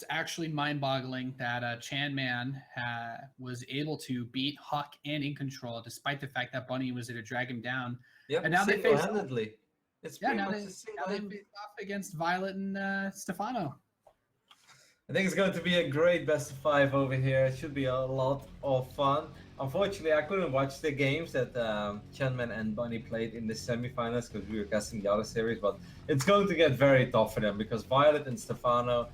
It's actually mind-boggling that ChanmanV was able to beat Huck and In Control, despite the fact that Bunny was there to drag him down. Yep, and now they face off. It's pretty now much they face off against Violet and Stephano. I think it's going to be a great best of 5 over here. It should be a lot of fun. Unfortunately, I couldn't watch the games that ChanmanV and Bunny played in the semifinals because we were casting the other series, but it's going to get very tough for them because Violet and Stephano,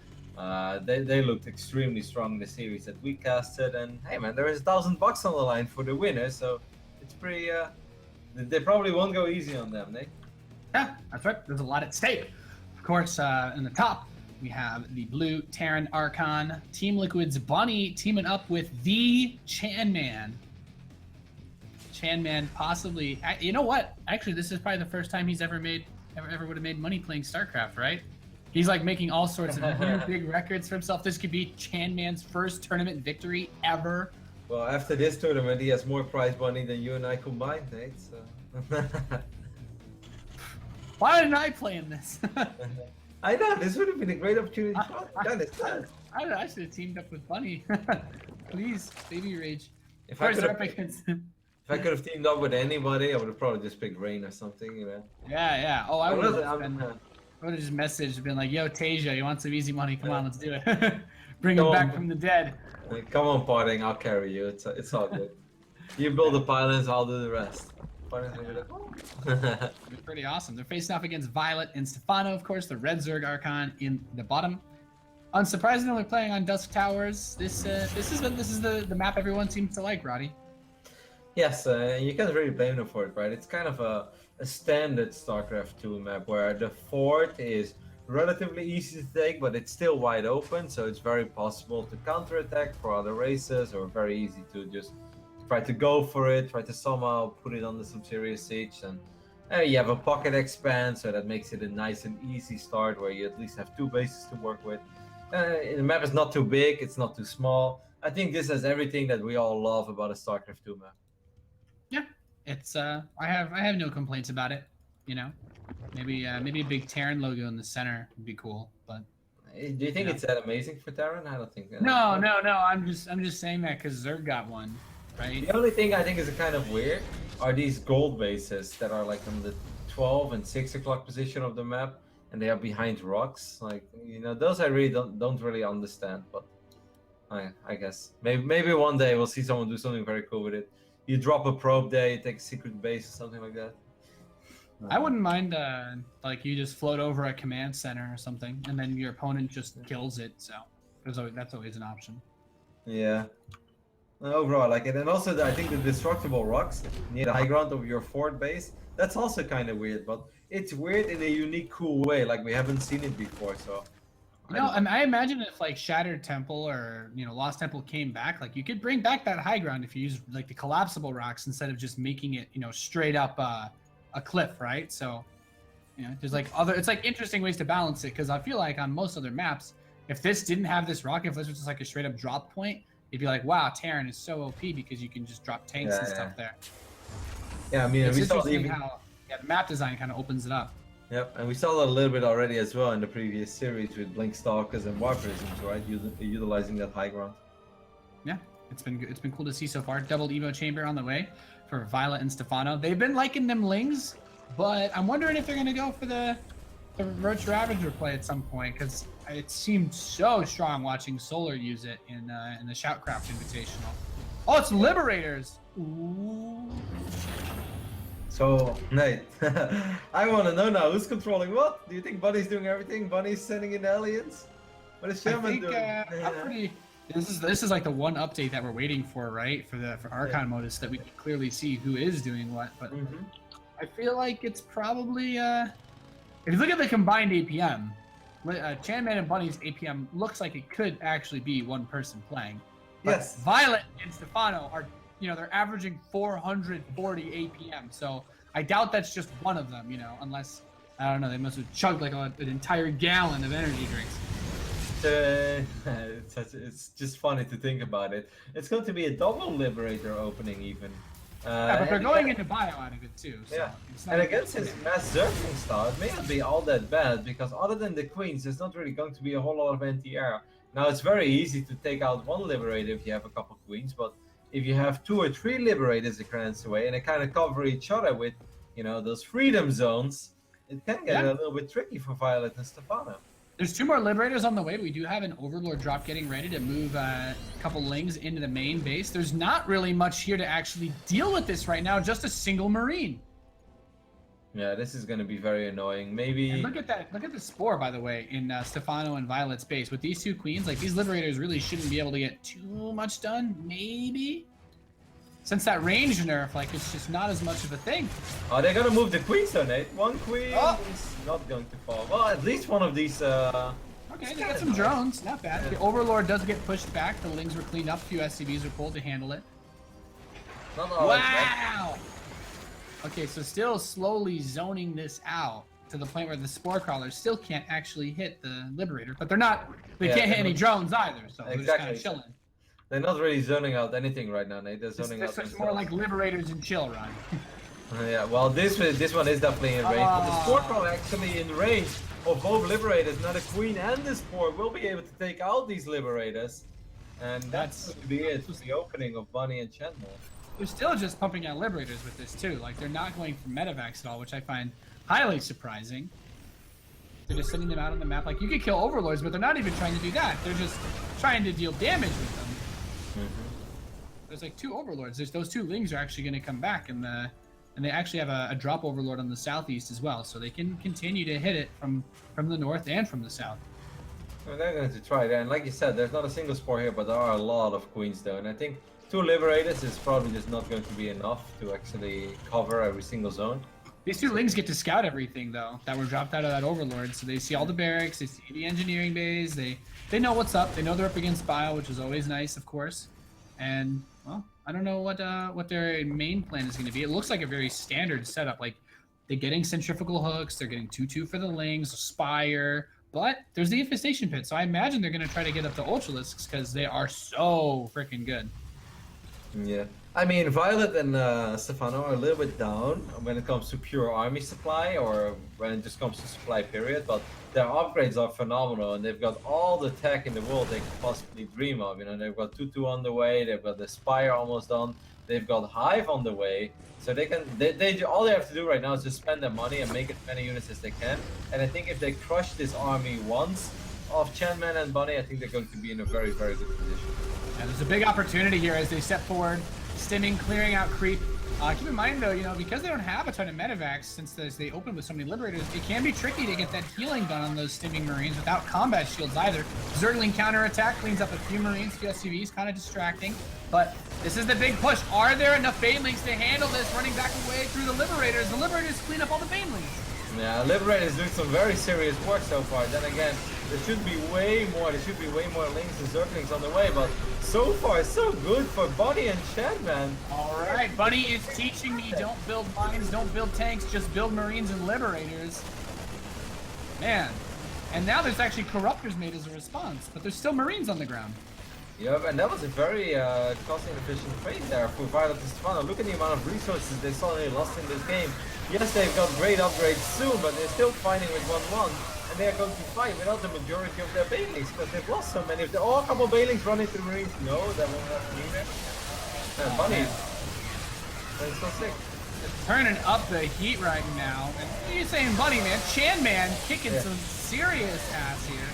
they looked extremely strong in the series that we casted, and hey man, there is $1,000 on the line for the winner, so it's pretty, they probably won't go easy on them, eh? Yeah, that's right. There's a lot at stake. Of course, in the top, we have the blue Terran Archon, Team Liquid's Bunny teaming up with the ChanmanV. ChanmanV possibly, you know what? Actually, this is probably the first time he's ever would have made money playing StarCraft, right? He's like making all sorts of new big records for himself. This could be ChanmanV's first tournament victory ever. Well, after this tournament, he has more prize money than you and I combined, Nate. So. Why didn't I play in this? I know, this would have been a great opportunity. I should have teamed up with Bunny. Please, baby rage. If I could have teamed up with anybody, I would have probably just picked Rain or something, you know. Yeah. Oh, I would have just messaged and been like, yo, Tasia, you want some easy money? Come on, let's do it. Bring him back from the dead. Come on, Parting, I'll carry you. It's all good. You build the pylons, I'll do the rest. It'd be pretty awesome. They're facing off against Violet and Stephano, of course, the red Zerg Archon in the bottom. Unsurprisingly, they're playing on Dusk Towers. This is the map everyone seems to like, Roddy. Yes, you can't really blame them for it, right? It's kind of a standard StarCraft 2 map where the fort is relatively easy to take, but it's still wide open, so it's very possible to counterattack for other races, or very easy to just try to go for it, try to somehow put it under some serious siege, and you have a pocket expand, so that makes it a nice and easy start where you at least have 2 bases to work with. The map is not too big, it's not too small. I think this has everything that we all love about a StarCraft 2 map. Yeah, it's I have no complaints about it. You know, maybe a big Terran logo in the center would be cool, but. Do you think it's that amazing for Terran? I don't think. No. I'm just saying that because Zerg got one. Right. The only thing I think is kind of weird are these gold bases that are like on the 12 and 6 o'clock position of the map, and they are behind rocks. Like, you know, those I really don't really understand. But I guess maybe one day we'll see someone do something very cool with it. You drop a probe there, you take a secret base or something like that. I wouldn't mind like you just float over a command center or something, and then your opponent just kills it. So that's always an option. Yeah. Overall, I like it. And also, I think the destructible rocks near the high ground of your fort base, that's also kind of weird, but it's weird in a unique, cool way, like we haven't seen it before, so... I imagine if, like, Shattered Temple or, you know, Lost Temple came back, like, you could bring back that high ground if you use, like, the collapsible rocks instead of just making it, you know, straight up a cliff, right? So, you know, there's, like, it's, like, interesting ways to balance it, because I feel like on most other maps, if this didn't have this rock, if this was just, like, a straight-up drop point, you'd be like, wow, Terran is so OP because you can just drop tanks and stuff there. Yeah, I mean, it's interesting how the map design kind of opens it up. Yep, and we saw that a little bit already as well in the previous series with Blink Stalkers and War Prisms, right? Utilizing that high ground. Yeah, it's been cool to see so far. Double Evo Chamber on the way for Violet and Stephano. They've been liking them Lings, but I'm wondering if they're going to go for the Roach Ravager play at some point, because it seemed so strong watching Solar use it in the Shoutcraft Invitational. Oh, it's Liberators! Ooh. So, Nate, I want to know now, who's controlling what? Do you think Bunny's doing everything? Bunny's sending in aliens? What is Chanman doing? This is like the one update that we're waiting for, right? For Archon mode, so that we can clearly see who is doing what. But I feel like it's probably if you look at the combined APM, ChanmanV and Bunny's APM looks like it could actually be one person playing. But yes. Violet and Stephano are, you know, they're averaging 440 APM. So I doubt that's just one of them, you know, unless, I don't know, they must have chugged like an entire gallon of energy drinks. It's just funny to think about it. It's going to be a double Liberator opening even. Yeah, but they're going into bio out of it too. So yeah, and against his mass zerging style, it may not be all that bad, because other than the queens, there's not really going to be a whole lot of anti-air. Now it's very easy to take out one Liberator if you have a couple Queens, but if you have 2 or 3 Liberators across away and they kind of cover each other with, you know, those freedom zones, it can get a little bit tricky for Violet and Stephano. There's 2 more Liberators on the way. We do have an Overlord drop getting ready to move a couple Lings into the main base. There's not really much here to actually deal with this right now, just a single Marine. Yeah, this is going to be very annoying. Maybe. And look at that. Look at the Spore, by the way, in Stephano and Violet's base. With these 2 Queens, like, these Liberators really shouldn't be able to get too much done, maybe? Since that range nerf, like, it's just not as much of a thing. Oh, they're going to move the Queens, though, Nate. 1 Queen is not going to fall. Well, at least one of these... Okay, they got some drones. Not bad. Yeah. The Overlord does get pushed back. The Lings were cleaned up. A few SCVs were pulled to handle it. Wow! Okay, so still slowly zoning this out to the point where the Spore Crawlers still can't actually hit the Liberator, but they're not, they can't hit any drones either, so they're just kind of chilling. They're not really zoning out anything right now, Nate. They're zoning out themselves. More like Liberators and chill, Ryan. Yeah, well, this one is definitely in range, but the Spore Crawler actually in range of both Liberators. Now the Queen and the Spore will be able to take out these Liberators, and that's going to be it. The opening of Bunny and ChanmanV. They're still just pumping out Liberators with this too. Like, they're not going for Medivacs at all, which I find highly surprising. They're just sending them out on the map. Like, you could kill Overlords, but they're not even trying to do that. They're just trying to deal damage with them. There's like 2 Overlords. Those 2 Lings are actually going to come back, and they actually have a drop Overlord on the southeast as well, so they can continue to hit it from the north and from the south. Well, they're going to try that, and like you said, there's not a single Spore here, but there are a lot of Queens though, and I think 2 Liberators is probably just not going to be enough to actually cover every single zone. These 2 Lings get to scout everything though that were dropped out of that Overlord, so they see all the barracks, they see the engineering bays, they know what's up, they know they're up against Bile, which is always nice, of course, and well, I don't know what their main plan is going to be. It looks like a very standard setup. Like, they're getting centrifugal hooks, they're getting 2/2 for the Lings, Spire, but there's the Infestation Pit, so I imagine they're going to try to get up the Ultralisks because they are so freaking good. Yeah, I mean, Violet and Stephano are a little bit down when it comes to pure army supply, or when it just comes to supply period, but their upgrades are phenomenal, and they've got all the tech in the world they could possibly dream of. You know, they've got 2/2 on the way, they've got the Spire almost done, they've got Hive on the way, so they can, all they have to do right now is just spend their money and make as many units as they can, and I think if they crush this army once of ChanmanV and Bunny, I think they're going to be in a very, very good position. Yeah, there's a big opportunity here as they step forward, stimming, clearing out creep. Keep in mind though, you know, because they don't have a ton of Medivacs, since they open with so many Liberators, it can be tricky to get that healing done on those stimming Marines without combat shields either. Zergling counterattack cleans up a few Marines, few SCVs, kind of distracting. But this is the big push. Are there enough Banelings to handle this, running back away through the Liberators? The Liberators clean up all the Banelings. Yeah, Liberator is doing some very serious work so far. Then again, there should be way more. There should be way more Lings and Zerglings on the way. But so far, so good for Bunny and ChanmanV. All right, Bunny is teaching me: don't build mines, don't build tanks, just build Marines and Liberators. Man, and now there's actually Corruptors made as a response, but there's still Marines on the ground. Yeah, and that was a very cost-inefficient trade there for Violet and Stephano. Look at the amount of resources they suddenly lost in this game. Yes, they've got great upgrades soon, but they're still fighting with 1-1. And they are going to fight without the majority of their Banelings, because they've lost so many of them. Oh, a couple of Banelings run into the Marines. No, that won't happen either. And Bunny, that's so sick. Turning up the heat right now. And what are you saying, Bunny, man? ChanmanV kicking some serious ass here.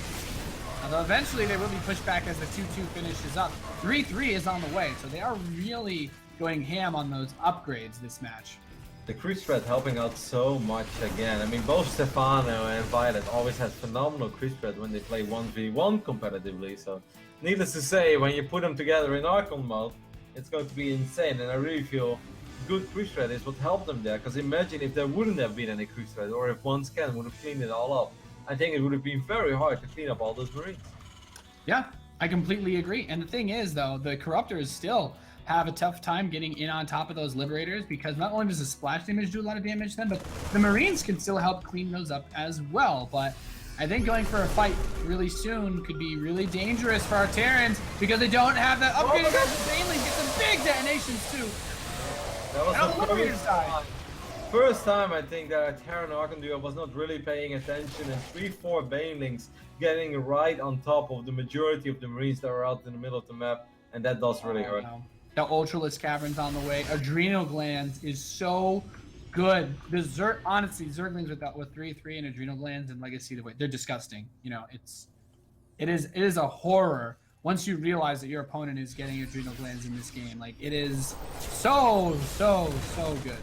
Although eventually they will be pushed back as the 2/2 finishes up. 3/3 is on the way, so they are really going ham on those upgrades this match. The creep spread helping out so much again. I mean, both Stephano and Violet always had phenomenal creep spread when they play 1v1 competitively. So, needless to say, when you put them together in Archon mode, it's going to be insane. And I really feel good creep spread is what helped them there. Because imagine if there wouldn't have been any creep spread, or if one scan would have cleaned it all up. I think it would have been very hard to clean up all those Marines. Yeah, I completely agree. And the thing is, though, the Corruptors still have a tough time getting in on top of those Liberators, because not only does the splash damage do a lot of damage to them, but the Marines can still help clean those up as well. But I think going for a fight really soon could be really dangerous for our Terrans, because they don't have that upgrade. Banelings get some big detonations too. That was the Liberator side. first time I think that our Terran Archon duo was not really paying attention, and 3-4 Banelings getting right on top of the majority of the Marines that are out in the middle of the map, and that does really hurt. The Ultralisk Cavern's on the way. Adrenal Glands is so good. The honestly, Zerglings with 3/3 and Adrenal Glands and Legacy, they're disgusting. You know, it is a horror once you realize that your opponent is getting Adrenal Glands in this game. Like, it is so good.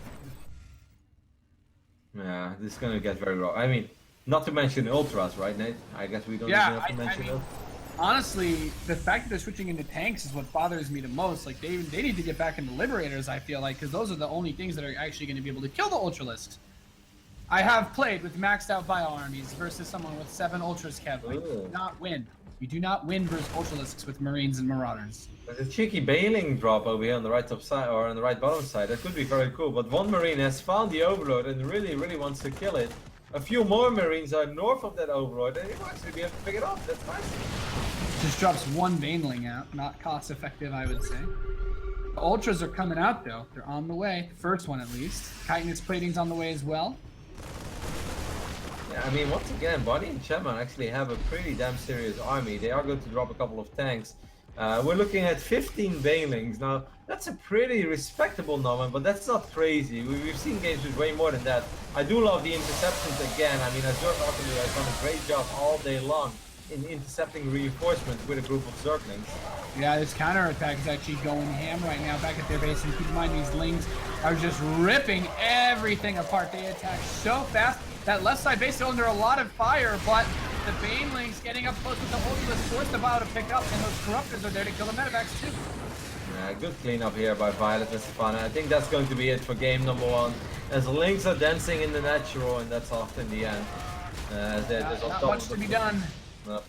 Yeah, this is gonna get very raw. I mean, not to mention Ultras, right, Nate? I guess we don't even have to mention it. Honestly, the fact that they're switching into tanks is what bothers me the most. Like, they need to get back into Liberators, I feel like, because those are the only things that are actually going to be able to kill the Ultralisks. I have played with maxed out bio armies versus someone with 7 Ultras kept. Like, you do not win. You do not win versus Ultralisks with Marines and Marauders. There's a cheeky Baneling drop over here on the right top side, or on the right bottom side. That could be very cool, but one Marine has found the Overlord and really wants to kill it. A few more Marines are north of that Overlord, and he will actually be able to pick it up. That's nice. Just drops one Baneling out. Not cost effective, I would say. The Ultras are coming out, though. They're on the way. First one, at least. Chitinous Plating's on the way as well. Yeah, I mean, once again, Bonnie and Chanman actually have a pretty damn serious army. They are going to drop a couple of tanks. We're looking at 15 Banelings. Now, that's a pretty respectable number, but that's not crazy. We've seen games with way more than that. I do love the interceptions again. I mean, Azure Archon has done a great job all day long in intercepting reinforcements with a group of Zerglings. Yeah, this counterattack is actually going ham right now back at their base, and keep in mind these Lings are just ripping everything apart. They attack so fast. That left side base is under a lot of fire, but the Banelings getting up close with the Ultras forced the Bio to pick up, and those Corruptors are there to kill the Medivacs too. Yeah, good cleanup here by Violet and Stephano. I think that's going to be it for game number 1. As Lings are dancing in the natural, and that's often the end. There's not much to be done. On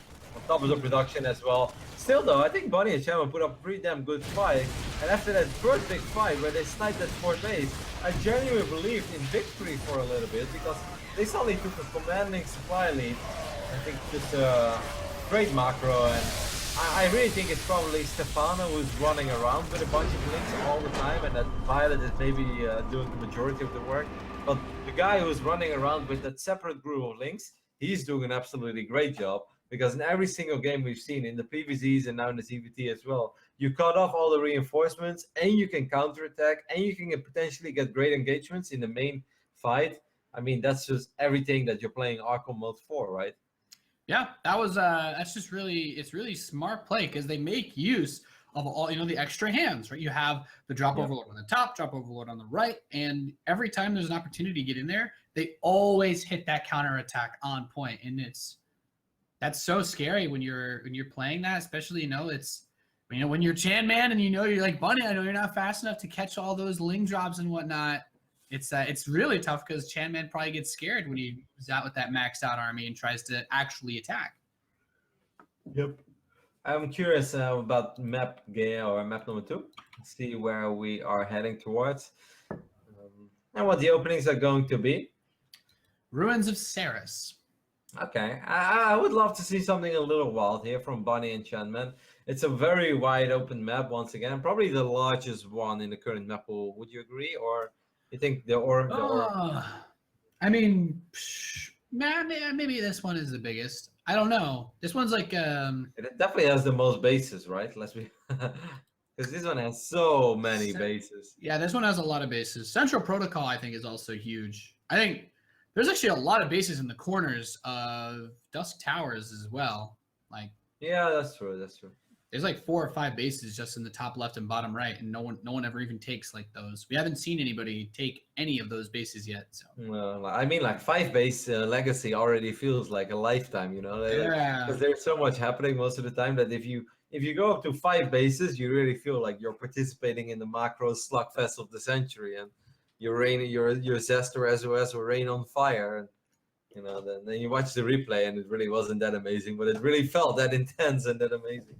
top of the production as well. Still though, I think Bonnie and Chanman put up a pretty damn good fight, and after that first big fight where they sniped that 4th base, I genuinely believed in victory for a little bit, because they suddenly took a commanding supply lead. I think just a great macro, and I really think it's probably Stephano who's running around with a bunch of Lings all the time, and that Violet is maybe doing the majority of the work. But the guy who's running around with that separate group of Lings, he's doing an absolutely great job. Because in every single game we've seen, in the PVZs and now in the CVT as well, you cut off all the reinforcements, and you can counterattack, and you can potentially get great engagements in the main fight. I mean, that's just everything that you're playing Archon mode for, right? Yeah, that's just it's really smart play, because they make use of all, the extra hands, right? You have the drop overlord on the top, drop overlord on the right, and every time there's an opportunity to get in there, they always hit that counterattack on point, and that's so scary when you're playing that, especially when you're Chanman and you're like, Bunny, I know you're not fast enough to catch all those Ling drops and whatnot. It's really tough, because Chanman probably gets scared when he's out with that maxed out army and tries to actually attack. Yep. I'm curious about map number 2. See where we are heading towards, and what the openings are going to be. Ruins of Ceres. Okay, I would love to see something a little wild here from Bonnie and Chanman. It's a very wide open map once again, probably the largest one in the current map pool. Would you agree, or you think I mean, maybe this one is the biggest. I don't know. This one's like it definitely has the most bases, right? Let's be because this one has so many bases. Yeah, this one has a lot of bases. Central Protocol, I think, is also huge. I think there's actually a lot of bases in the corners of Dusk Towers as well. Like, yeah, that's true. That's true. There's like 4 or 5 bases just in the top left and bottom right, and no one ever even takes like those. We haven't seen anybody take any of those bases yet. So, well, I mean, like 5 base legacy already feels like a lifetime, Yeah. Because there's so much happening most of the time that if you go up to 5 bases, you really feel like you're participating in the macro slugfest of the century, and your Zester SOS will rain on fire, and then you watch the replay, and it really wasn't that amazing, but it really felt that intense and that amazing.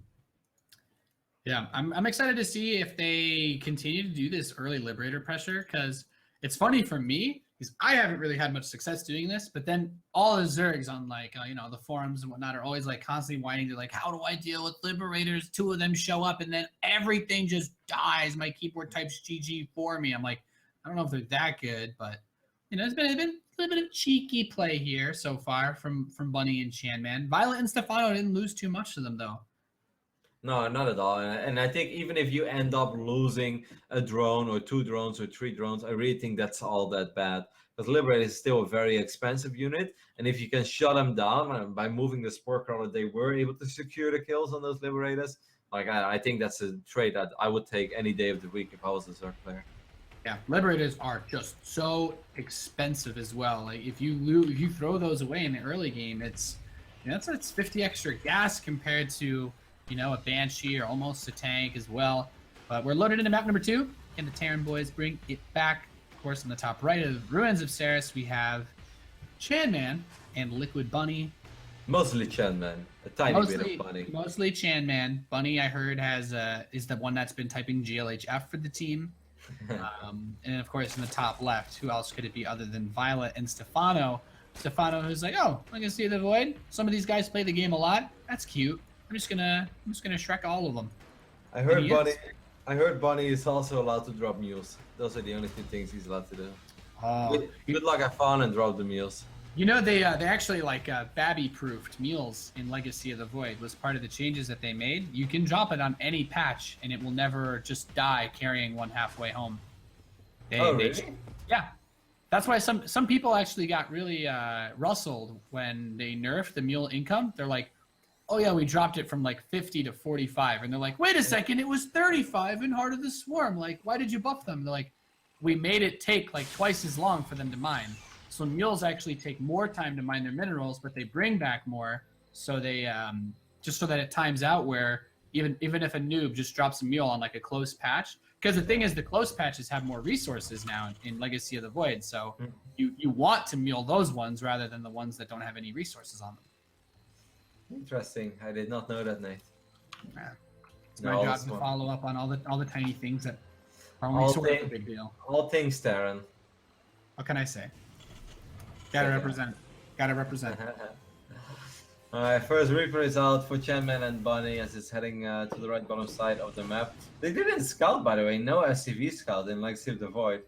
Yeah, I'm excited to see if they continue to do this early Liberator pressure, because it's funny for me, because I haven't really had much success doing this, but then all the Zergs on the forums and whatnot are always like constantly whining. They're like, how do I deal with Liberators? 2 of them show up and then everything just dies. My keyboard types GG for me. I'm like, I don't know if they're that good, but it's been a little bit of cheeky play here so far from Bunny and ChanmanV. Violet and Stephano didn't lose too much to them though. No, not at all. And I think even if you end up losing a drone or 2 drones or 3 drones, I really think that's all that bad. Because Liberator is still a very expensive unit, and if you can shut them down by moving the Spore Crawler, they were able to secure the kills on those Liberators. Like I think that's a trade that I would take any day of the week if I was a Zerg player. Yeah, Liberators are just so expensive as well. Like if you throw those away in the early game, it's 50 extra gas compared to a Banshee or almost a tank as well. But we're loaded into map number 2. Can the Terran boys bring it back? Of course, on the top right of Ruins of Ceres, we have ChanmanV and Liquid Bunny. Mostly ChanmanV, a tiny bit of Bunny. Mostly ChanmanV. Bunny, I heard, is the one that's been typing GLHF for the team. And of course, in the top left, who else could it be other than Violet and Stephano? Stephano, who's like, oh, I can see the void. Some of these guys play the game a lot. That's cute. I'm just gonna Shrek all of them. I heard Bunny is also allowed to drop mules. Those are the only 2 things he's allowed to do. Good luck, have fun, and drop the mules. They actually Babby-proofed mules in Legacy of the Void. Was part of the changes that they made. You can drop it on any patch, and it will never just die carrying one halfway home. Really? Yeah. That's why some people actually got really rustled when they nerfed the mule income. They're like, oh yeah, we dropped it from like 50 to 45. And they're like, wait a second, it was 35 in Heart of the Swarm. Like, why did you buff them? They're like, we made it take like twice as long for them to mine. So mules actually take more time to mine their minerals, but they bring back more. So they, just so that it times out where even if a noob just drops a mule on like a close patch, because the thing is the close patches have more resources now in Legacy of the Void. So you want to mule those ones rather than the ones that don't have any resources on them. Interesting. I did not know that, Nate. Yeah. It's my job to follow up on all the tiny things that are only sort of a big deal. All things Terran. What can I say? Gotta represent. Gotta represent. Alright, first Reaper is out for ChanmanV and Bunny as it's heading to the right bottom side of the map. They didn't scout, by the way. No SCV scout in Legacy of the Void.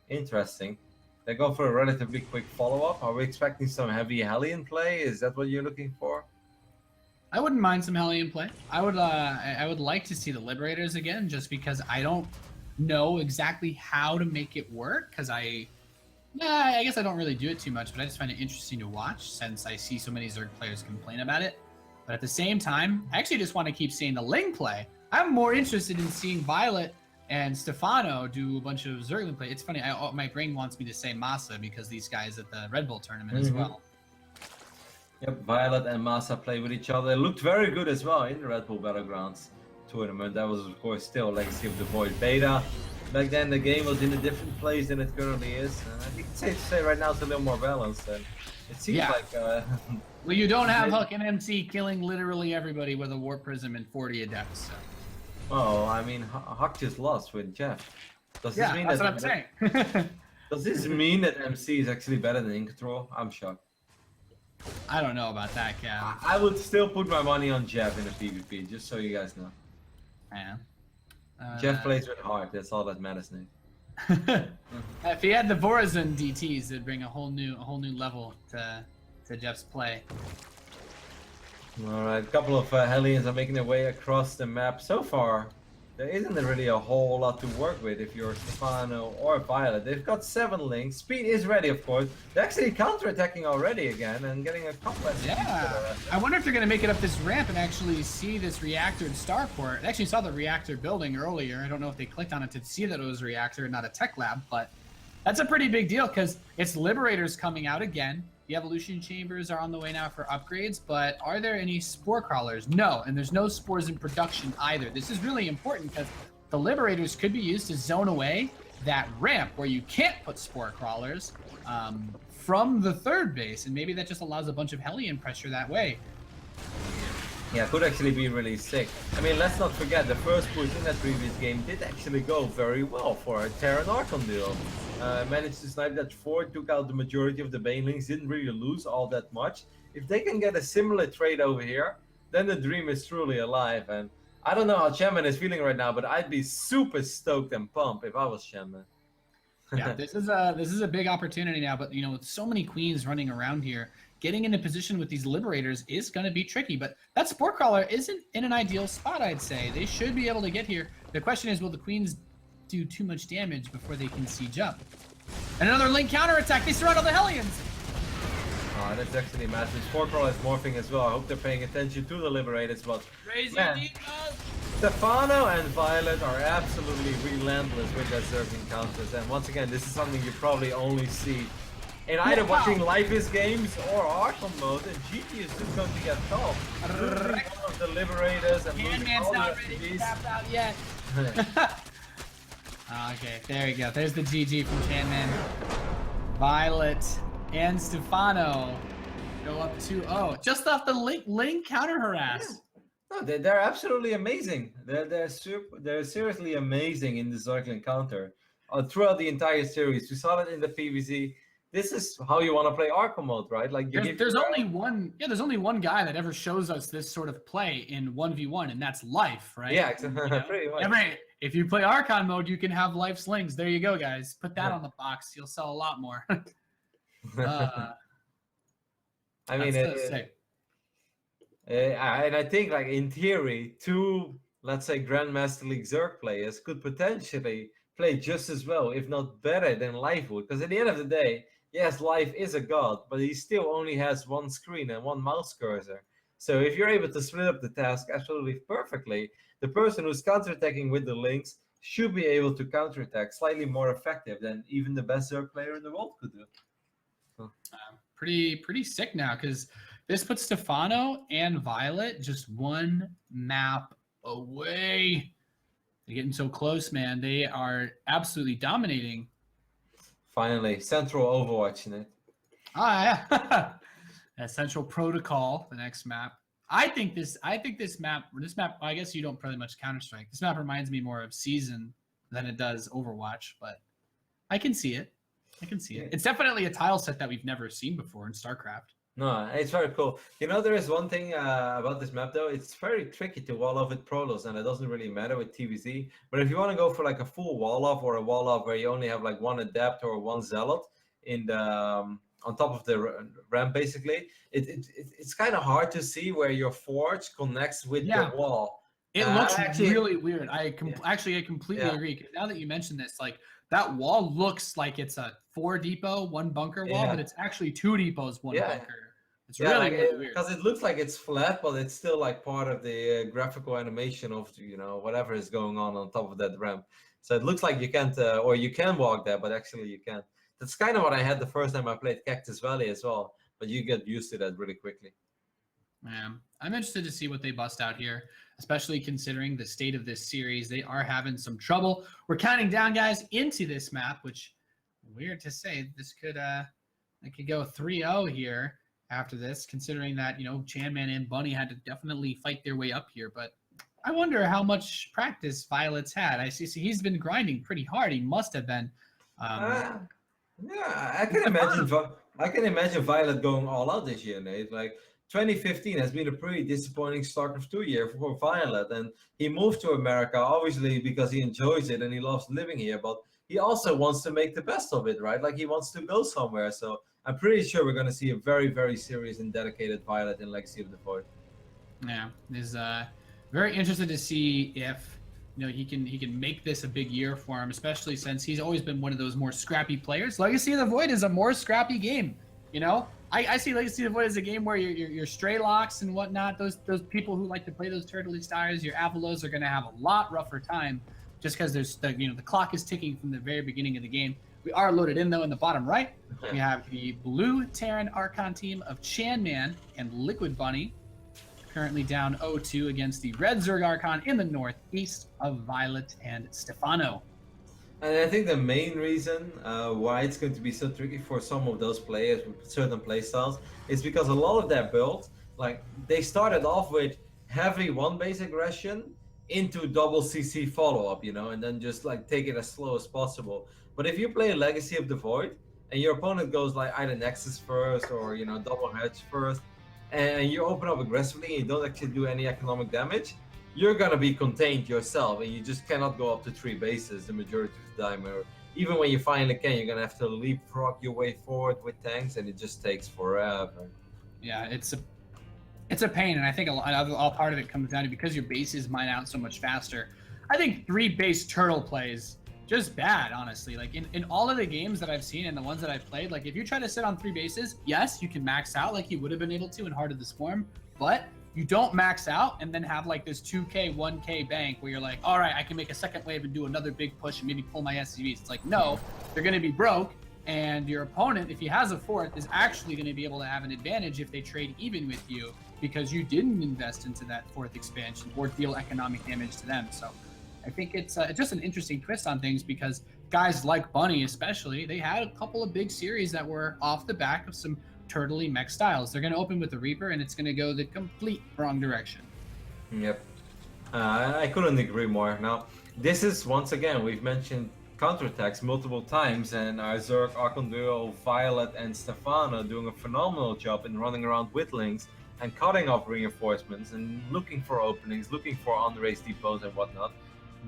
Interesting. They go for a relatively quick follow-up. Are we expecting some heavy Hellion play? Is that what you're looking for? I wouldn't mind some Hellion play. I would like to see the Liberators again, just because I don't know exactly how to make it work. Because I guess I don't really do it too much, but I just find it interesting to watch since I see so many Zerg players complain about it. But at the same time, I actually just want to keep seeing the Ling play. I'm more interested in seeing Violet and Stephano do a bunch of Zergling play. It's funny, my brain wants me to say Masa because these guys at the Red Bull tournament as well. Yep, Violet and Masa play with each other. It looked very good as well in the Red Bull Battlegrounds tournament. That was, of course, still Legacy of the Void beta. Back then, the game was in a different place than it currently is. And I think it's safe to say right now it's a little more balanced. And it seems like... well, you don't have Huck and MC killing literally everybody with a Warp Prism and 40 Adepts. So. Oh, I mean, Huck just lost with Jeff. Does this mean that's what I'm saying. Does this mean that MC is actually better than In Control? I'm shocked. I don't know about that, Cav. I would still put my money on Jeff in a PvP, just so you guys know. Yeah. Jeff plays with heart. That's all that matters, Nate. If he had the Vorazun DTs, it'd bring a whole new level to Jeff's play. All right, a couple of Hellions are making their way across the map. So far, there isn't really a whole lot to work with if you're Stephano or Violet. They've got 7 links. Speed is ready, of course. They're actually counter-attacking already again and getting a couple of... Yeah, I wonder if they're going to make it up this ramp and actually see this reactor in Starport. I actually saw the reactor building earlier. I don't know if they clicked on it to see that it was a reactor and not a tech lab, but that's a pretty big deal because it's Liberators coming out again. The evolution chambers are on the way now for upgrades, but are there any spore crawlers? No, and there's no spores in production either. This is really important because the Liberators could be used to zone away that ramp where you can't put spore crawlers from the third base, and maybe that just allows a bunch of Hellion pressure that way. Yeah, could actually be really sick. I mean, let's not forget, the first push in that previous game did actually go very well for a Terran Archon duo. Managed to snipe that fort, took out the majority of the banelings, didn't really lose all that much. If they can get a similar trade over here, then the dream is truly alive. And I don't know how ChanmanV is feeling right now, but I'd be super stoked and pumped if I was ChanmanV. Yeah, this is a big opportunity now, but with so many queens running around here, getting into position with these liberators is going to be tricky. But that sport crawler isn't in an ideal spot, I'd say. They should be able to get here. The question is, will the queens do too much damage before they can siege up? And another link counterattack. They surround all the Hellions. Oh, that's actually massive. Sport crawler is morphing as well. I hope they're paying attention to the liberators, but man, Stephano and Violet are absolutely relentless with their Zerg encounters, and once again, this is something you probably only see in either watching LotV games or Archon mode, and GG is just going to get tough. Losing one of the liberators and losing all the SCVs. Out yet. Okay, there you go. There's the GG from Chanman. Violet and Stephano go up 2-0. Just off the link counter harass. No, they're absolutely amazing. They're seriously amazing in the Zerg encounter throughout the entire series. We saw that in the PvZ. This is how you want to play Archon mode, right? Like there's only one guy that ever shows us this sort of play in 1v1, and that's Life, right? Yeah, pretty much. If you play Archon mode, you can have Life slings. There you go, guys. Put that on the box. You'll sell a lot more. I mean, and I think, like, in theory, two, let's say, Grandmaster League Zerg players could potentially play just as well, if not better, than Life would. Because at the end of the day, yes, Life is a god, but he still only has one screen and one mouse cursor. So if you're able to split up the task absolutely perfectly, the person who's counterattacking with the links should be able to counterattack slightly more effective than even the best Zerg player in the world could do. Pretty sick now, because this puts Stephano and Violet just one map away. They're getting so close, man. They are absolutely dominating. Finally, Central Overwatch in it. Yeah. Central Protocol, the next map. I think this map, I guess you don't play much Counter-Strike. This map reminds me more of Season than it does Overwatch, but I can see it. It's definitely a tile set that we've never seen before in StarCraft. No, it's very cool. There is one thing about this map, though. It's very tricky to wall off with Prolos, and it doesn't really matter with TVZ. But if you want to go for like a full wall off, or a wall off where you only have like one Adept or one Zealot in the on top of the ramp, basically, it's kind of hard to see where your Forge connects with the wall. It looks really weird. I completely agree. 'Cause now that you mention this, like, that wall looks like it's a 4 depot, 1 bunker wall, but it's actually 2 depots, 1 bunker. It's really weird. Because it looks like it's flat, but it's still like part of the graphical animation of whatever is going on top of that ramp. So it looks like you can't, or you can walk there, but actually you can't. That's kind of what I had the first time I played Cactus Valley as well, but you get used to that really quickly. Yeah, I'm interested to see what they bust out here, especially considering the state of this series. They are having some trouble. We're counting down, guys, into this map, which, weird to say, this could go 3-0 here after this, considering that Chanman and Bunny had to definitely fight their way up here. But I wonder how much practice Violet's had. I see he's been grinding pretty hard. He must have been. Yeah, I can imagine Violet going all out this year, Nate. Like, 2015 has been a pretty disappointing StarCraft 2 year for Violet, and he moved to America obviously because he enjoys it and he loves living here, but he also wants to make the best of it, right? Like, he wants to go somewhere. So I'm pretty sure we're going to see a very, very serious and dedicated Violet in Legacy of the Void. Yeah, is very interested to see if he can make this a big year for him, especially since he's always been one of those more scrappy players. Legacy of the Void is a more scrappy game. I see Legacy of the Void as a game where your stray locks and whatnot, those people who like to play those turtley stars, your Avalos are going to have a lot rougher time, just because there's the clock is ticking from the very beginning of the game. We are loaded in, though. In the bottom right, we have the blue Terran Archon team of Chanman and Liquid Bunny, currently down 0-2 against the red Zerg Archon in the northeast of Violet and Stephano. And I think the main reason why it's going to be so tricky for some of those players with certain playstyles is because a lot of their builds, like, they started off with heavy 1-base aggression into double CC follow-up, and then just like take it as slow as possible. But if you play Legacy of the Void and your opponent goes like either Nexus first or double hedge first, and you open up aggressively and you don't actually do any economic damage, you're gonna be contained yourself, and you just cannot go up to 3 bases the majority of the time, or even when you finally can, you're gonna have to leapfrog your way forward with tanks, and it just takes forever. Yeah, it's a pain, and I think all part of it comes down to because your bases mine out so much faster. I think 3 base turtle plays just bad, honestly. Like in all of the games that I've seen and the ones that I've played, like if you try to sit on 3 bases, yes, you can max out like you would have been able to in Heart of the Swarm, but you don't max out and then have like this 2k, 1k bank where you're like, all right, I can make a second wave and do another big push and maybe pull my SCVs. It's like, no, they're going to be broke. And your opponent, if he has a 4th, is actually going to be able to have an advantage if they trade even with you because you didn't invest into that 4th expansion or deal economic damage to them. So I think it's just an interesting twist on things because guys like Bunny especially, they had a couple of big series that were off the back of some turtley mech styles. They're going to open with the Reaper and it's going to go the complete wrong direction. Yep. I couldn't agree more. Now, this is, once again, we've mentioned counterattacks multiple times, and our Zerg Archon duo Violet and Stephano doing a phenomenal job in running around with links and cutting off reinforcements and looking for openings, looking for unraised depots and whatnot.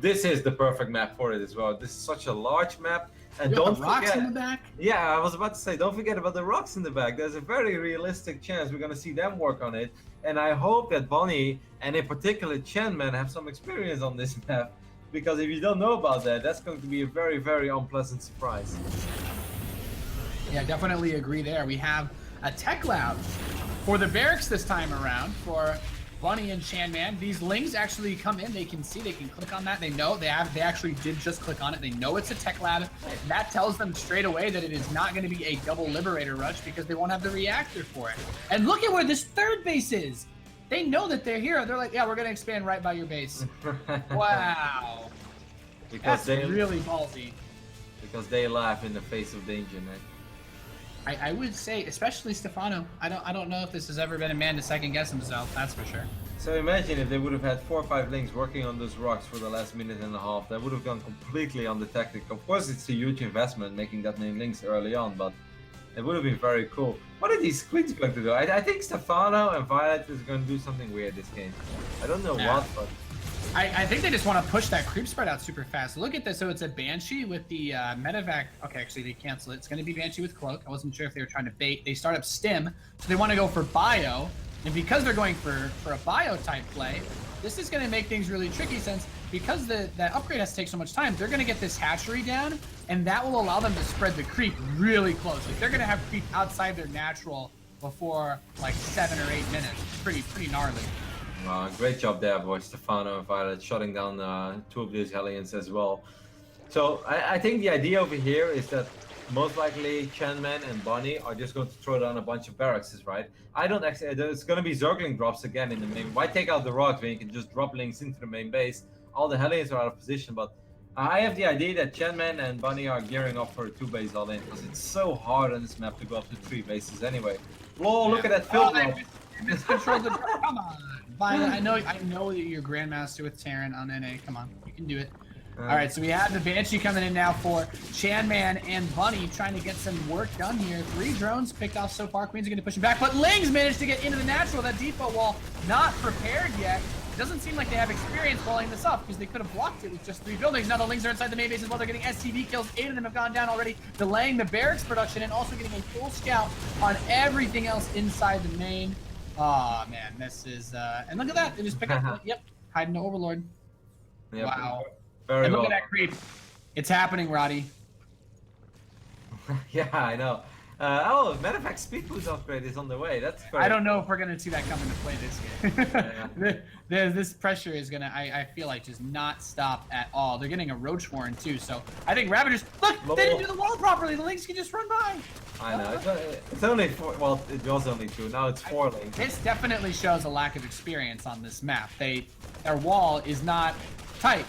This is the perfect map for it as well. This is such a large map, and don't forget rocks in the back. Yeah, I was about to say, don't forget about the rocks in the back. There's a very realistic chance we're gonna see them work on it, and I hope that Bonnie and in particular ChanmanV have some experience on this map. Because if you don't know about that, that's going to be a very, very unpleasant surprise. Yeah, definitely agree there. We have a tech lab for the barracks this time around for Bunny and ChanmanV. These links actually come in. They can see. They can click on that. They know they actually did just click on it. They know it's a tech lab. That tells them straight away that it is not going to be a double liberator rush because they won't have the reactor for it. And look at where this 3rd base is. They know that they're here. They're like, yeah, we're going to expand right by your base. Wow. Because that's really ballsy. Because they laugh in the face of danger, man. I would say, especially Stephano. I don't know if this has ever been a man to second guess himself. That's for sure. So imagine if they would have had 4 or 5 links working on those rocks for the last minute and a half. That would have gone completely on the tactic. Of course, it's a huge investment making that many links early on, but it would have been very cool. What are these queens going to do? I think Stephano and Violet is going to do something weird this game. I don't know what, but I think they just want to push that creep spread out super fast. Look at this. So it's a Banshee with the medevac. Okay, actually they cancel it. It's going to be Banshee with Cloak. I wasn't sure if they were trying to bait. They start up Stim, so they want to go for Bio. And because they're going for a Bio type play, this is going to make things really tricky since because that upgrade has to take so much time, they're going to get this hatchery down, and that will allow them to spread the creep really close. Like they're going to have creep outside their natural before like 7 or 8 minutes. Pretty gnarly. Great job there, boys. Stephano and Violet shutting down 2 of these Hellions as well. So I think the idea over here is that most likely ChanmanV and Bunny are just going to throw down a bunch of barracks, right? I don't actually. There's going to be Zergling drops again in the main. Why take out the rocks when you can just drop links into the main base? All the Hellions are out of position, but I have the idea that ChanmanV and Bunny are gearing up for a 2-base all-in because it's so hard on this map to go up to 3 bases anyway. Whoa, look at that field drop. Miscontrolled the drop. Come on. Violet, I know that you're Grandmaster with Terran on NA. Come on, you can do it. All right, so we have the Banshee coming in now for ChanmanV and Bunny trying to get some work done here. 3 drones picked off so far. Queens are going to push him back, but Lings managed to get into the natural. That depot wall not prepared yet. Doesn't seem like they have experience walling this up because they could have blocked it with just 3 buildings. Now the Lings are inside the main base as well. They're getting SCV kills. 8 of them have gone down already, delaying the barracks production and also getting a full scout on everything else inside the main. Oh man, this is and look at that. They just picked up. Yep, hiding the Overlord. Yep. Wow. Very and look well. at that creep. It's happening, Roddy. Yeah, I know. Oh, matter of fact, speed boost upgrade is on the way. That's very I don't know if we're gonna see that come into play this game. This pressure is gonna, I feel like, just not stop at all. They're getting a Roach Warren too, so I think Ravagers. Look, they didn't do the wall properly. The links can just run by. I know. It's only 4. Well, it was only 2. Now it's 4 links. This definitely shows a lack of experience on this map. Their wall is not tight.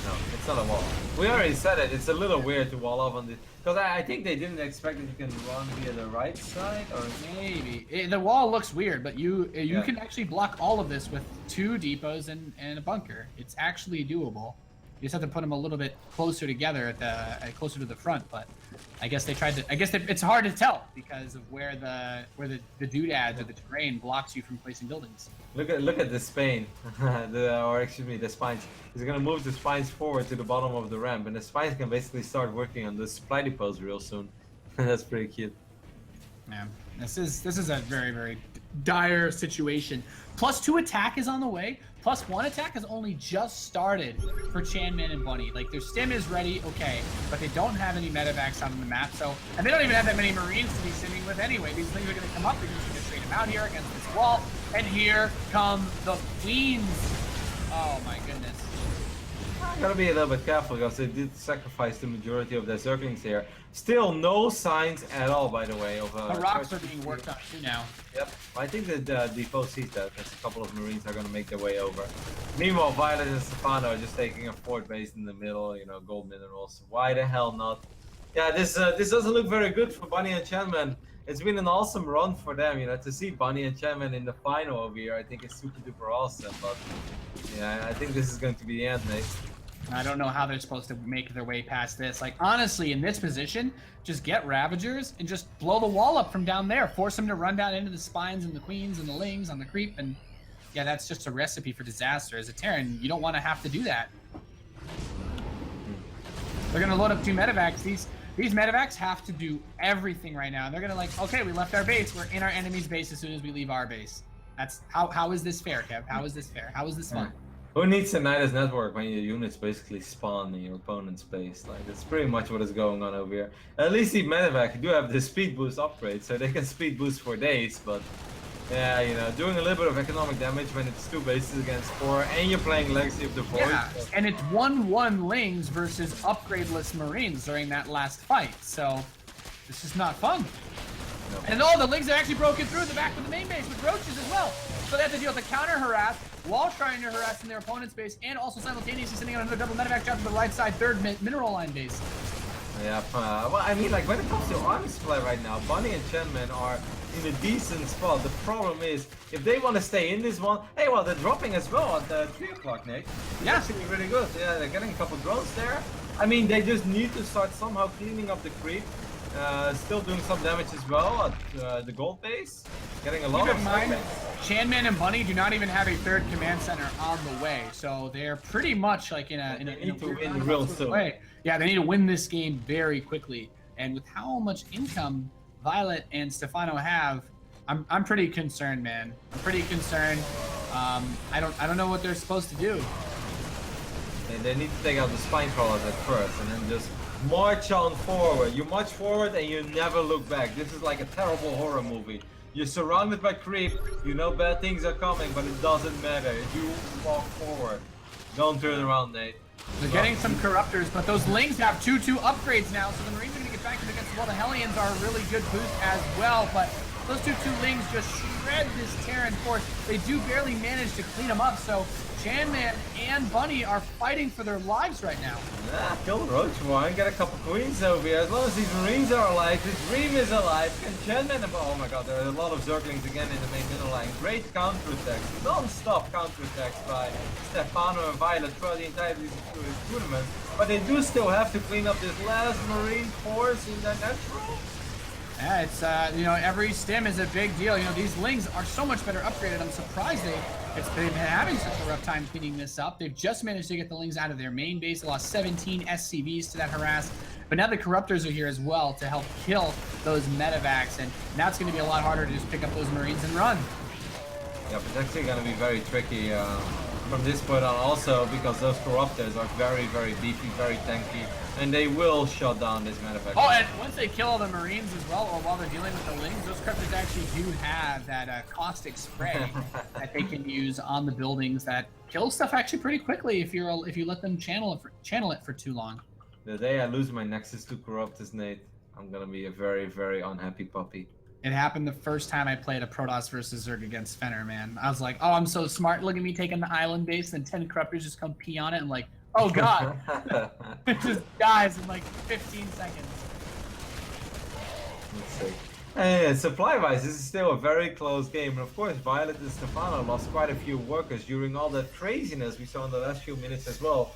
No, it's not a wall. We already said it. It's a little weird to wall off on this. Because I think they didn't expect that you can run via the right side, or maybe. The wall looks weird, but you can actually block all of this with 2 depots and a bunker. It's actually doable. You just have to put them a little bit closer together closer to the front. But I guess they tried to. I guess it's hard to tell because of where the doodads or the terrain blocks you from placing buildings. Look at the spine, the spines. He's gonna move the spines forward to the bottom of the ramp, and the spines can basically start working on the supply depots real soon. That's pretty cute. Man, this is a very, very dire situation. +2 attack is on the way. +1 attack has only just started for Chanman and Bunny. Like, their stim is ready, okay, but they don't have any medevacs on the map, so, and they don't even have that many Marines to be simming with anyway. These things are going to come up, they're just going to trade them out here against this wall, and here come the Queens. Oh my goodness. Gotta be a little bit careful because they did sacrifice the majority of their Zerglings here. Still no signs at all, by the way, of the rocks are being worked on too now. Yep, I think that the foe sees that, as a couple of Marines are gonna make their way over. Meanwhile, Violet and Stephano are just taking a fort base in the middle, you know, gold minerals. Why the hell not? Yeah, this doesn't look very good for Bunny and Chanman. It's been an awesome run for them, you know, to see Bunny and Chanman in the final over here. I think it's super duper awesome, but yeah, I think this is going to be the end, mate. I don't know how they're supposed to make their way past this. Like, honestly, in this position, just get Ravagers and just blow the wall up from down there. Force them to run down into the spines and the queens and the lings on the creep. And yeah, that's just a recipe for disaster. As a Terran, you don't want to have to do that. They're going to load up 2 medevacs. These medevacs have to do everything right now. They're going to like, okay, we left our base. We're in our enemy's base as soon as we leave our base. That's how is this fair, Kev? How is this fair? How is this fun? Who needs a Nidus network when your units basically spawn in your opponent's base? Like, that's pretty much what is going on over here. At least the medevac do have the speed boost upgrade, so they can speed boost for days, but yeah, you know, doing a little bit of economic damage when it's 2 bases against 4, and you're playing Legacy of the Void. Yeah, so. And it's 1-1 Lings versus upgradeless Marines during that last fight, so this is not fun. No. And all the Lings are actually broken through the back of the main base with roaches as well. So they have to deal with the counter harass while trying to harass in their opponent's base, and also simultaneously sending out another double medevac job to the right side third mineral line base. Yeah, well, I mean, like, when it comes to army supply right now, Bunny and Chanman are in a decent spot. The problem is, if they want to stay in this one, hey, well, they're dropping as well at 3 o'clock, Nick. It's actually really good. Yeah, they're getting a couple drones there. I mean, they just need to start somehow cleaning up the creep. Still doing some damage as well at the gold base. Getting a lot of mind, Chanman and Bunny do not even have a 3rd command center on the way, so they're pretty much like in a real way. Yeah, they need to win this game very quickly. And with how much income Violet and Stephano have, I'm pretty concerned, man. I'm pretty concerned. I don't know what they're supposed to do. They need to take out the spine crawlers at first, and then just march on forward. You march forward and you never look back. This is like a terrible horror movie. You're surrounded by creep, you know bad things are coming, but it doesn't matter. You walk forward. Don't turn around, Nate. They're getting some corruptors, but those Lings have 2-2 upgrades now, so the Marines are going to get back against the wall. The Hellions are a really good boost as well, but those 2-2 Lings just shred this Terran force. They do barely manage to clean them up, so Chanman and Bunny are fighting for their lives right now. Yeah, kill the Roach one, get a couple queens over here. As long as these Marines are alive, this Dream is alive, and Chanman, oh my god, there are a lot of Zerglings again in the main middle line. Great counterattacks, non-stop counterattacks by Stephano and Violet throughout the entire tournament. But they do still have to clean up this last Marine force in their natural. Yeah, it's, you know, every stim is a big deal. You know, these Lings are so much better upgraded. I'm surprised they've been having such a rough time cleaning this up. They've just managed to get the Lings out of their main base. They lost 17 SCVs to that harass. But now the Corruptors are here as well to help kill those medevacs. And now it's going to be a lot harder to just pick up those Marines and run. Yeah, but it's actually going to be very tricky from this point on also, because those Corruptors are very, very beefy, very tanky, and they will shut down this medevac. Oh, and once they kill all the Marines as well, or while they're dealing with the Lings, those Corruptors actually do have that caustic spray that they can use on the buildings that kills stuff actually pretty quickly if you let them channel it for too long. The day I lose my Nexus to Corruptors, Nate, I'm gonna be a very, very unhappy puppy. It happened the first time I played a Protoss versus Zerg against Fenner, man. I was like, oh, I'm so smart. Look at me taking the island base, and 10 Corruptors just come pee on it. I'm like, oh god. It just dies in like 15 seconds. Let's see. And supply-wise, this is still a very close game. And of course, Violet and Stephano lost quite a few workers during all that craziness we saw in the last few minutes as well.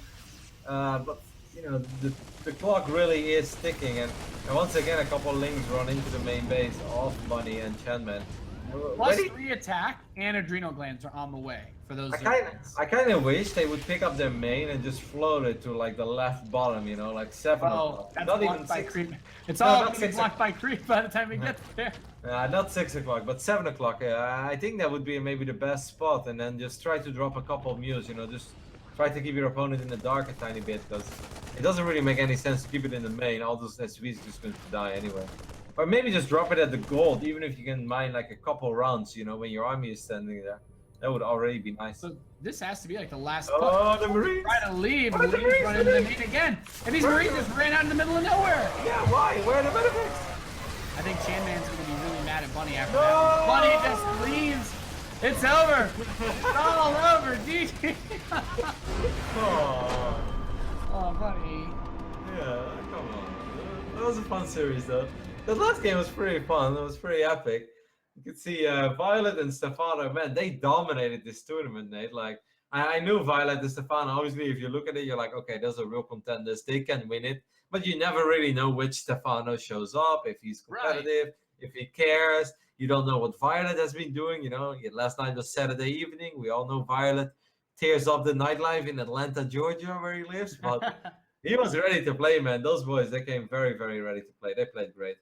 But you know, the clock really is ticking, and once again, a couple links run into the main base of Bunny and Chanman. Plus 3 attack and adrenal glands are on the way for those. I kind of wish they would pick up their main and just float it to like the left bottom, you know, like 7 o'clock. That's not blocked even by 6. creep. It's No, all not gonna be 6 blocked by creep by the time we get there. Not 6 o'clock, but 7 o'clock. I think that would be maybe the best spot, and then just try to drop a couple of mules, you know, just try to keep your opponent in the dark a tiny bit, because it doesn't really make any sense to keep it in the main. All those SVs are just going to die anyway. Or maybe just drop it at the gold, even if you can mine like a couple rounds, you know, when your army is standing there. That would already be nice. So this has to be like the last push. The Marines! Trying to leave, and Marines run into the main again. And these Marines just ran out in the middle of nowhere. Yeah, why? Where are the benefits? I think Chanman's going to be really mad at Bunny after that. Bunny just leaves. It's over. It's all over. GG. Oh, Bunny. Yeah, come on. That was a fun series, though. The last game was pretty fun. It was pretty epic. You could see Violet and Stephano, man, they dominated this tournament, Nate. Like, I knew Violet and Stephano. Obviously, if you look at it, you're like, okay, those are real contenders. They can win it. But you never really know which Stephano shows up, if he's competitive, if he cares. You don't know what Violet has been doing. You know, last night was Saturday evening. We all know Violet tears up the nightlife in Atlanta, Georgia, where he lives. But he was ready to play, man. Those boys, they came very, very ready to play. They played great.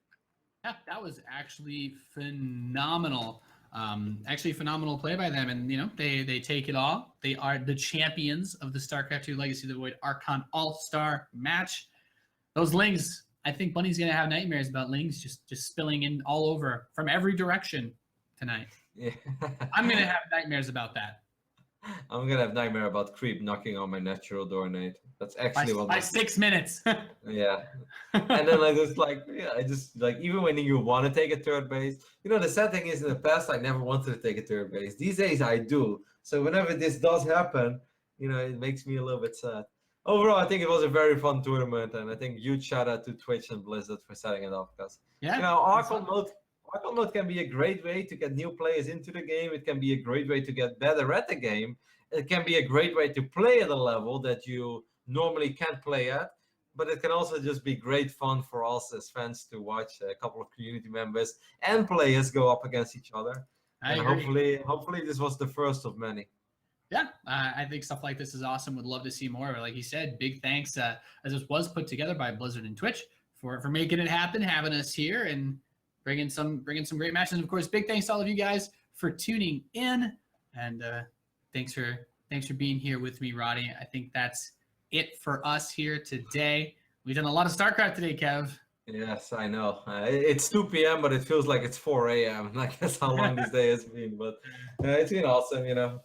Yeah, that was actually phenomenal. Actually phenomenal play by them, and you know they take it all. They are the champions of the StarCraft 2 Legacy of the Void Archon All-Star match. Those lings, I think Bunny's gonna have nightmares about lings just spilling in all over from every direction tonight. Yeah. I'm gonna have nightmares about that. I'm gonna have nightmare about creep knocking on my natural door, Nate. That's actually by 6 minutes. Yeah. And then I just like, yeah, I just like, even when you want to take a third base, you know, the sad thing is in the past I never wanted to take a third base. These days I do. So whenever this does happen, you know, it makes me a little bit sad. Overall, I think it was a very fun tournament, and I think huge shout out to Twitch and Blizzard for setting it up, because you know, Archon mode can be a great way to get new players into the game. It can be a great way to get better at the game. It can be a great way to play at a level that you normally can't play at. But it can also just be great fun for us as fans to watch a couple of community members and players go up against each other. And hopefully this was the first of many. Yeah, I think stuff like this is awesome. Would love to see more. Like you said, big thanks as this was put together by Blizzard and Twitch for making it happen, having us here, and bringing some great matches. And of course, big thanks to all of you guys for tuning in, and thanks for being here with me, Roddy. I think that's it for us here today. We've done a lot of StarCraft today, Kev. Yes, I know. It's 2 p.m., but it feels like it's 4 a.m. Like that's how long this day has been. But it's been awesome, you know.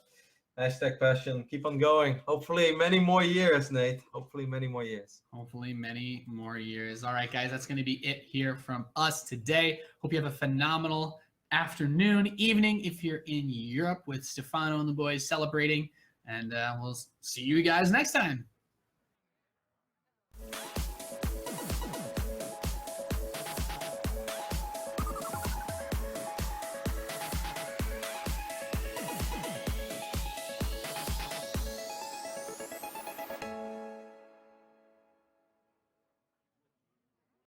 Hashtag passion. Keep on going. Hopefully many more years, Nate. Hopefully many more years. Hopefully many more years. All right, guys, that's going to be it here from us today. Hope you have a phenomenal afternoon, evening if you're in Europe with Stephano and the boys celebrating. And we'll see you guys next time.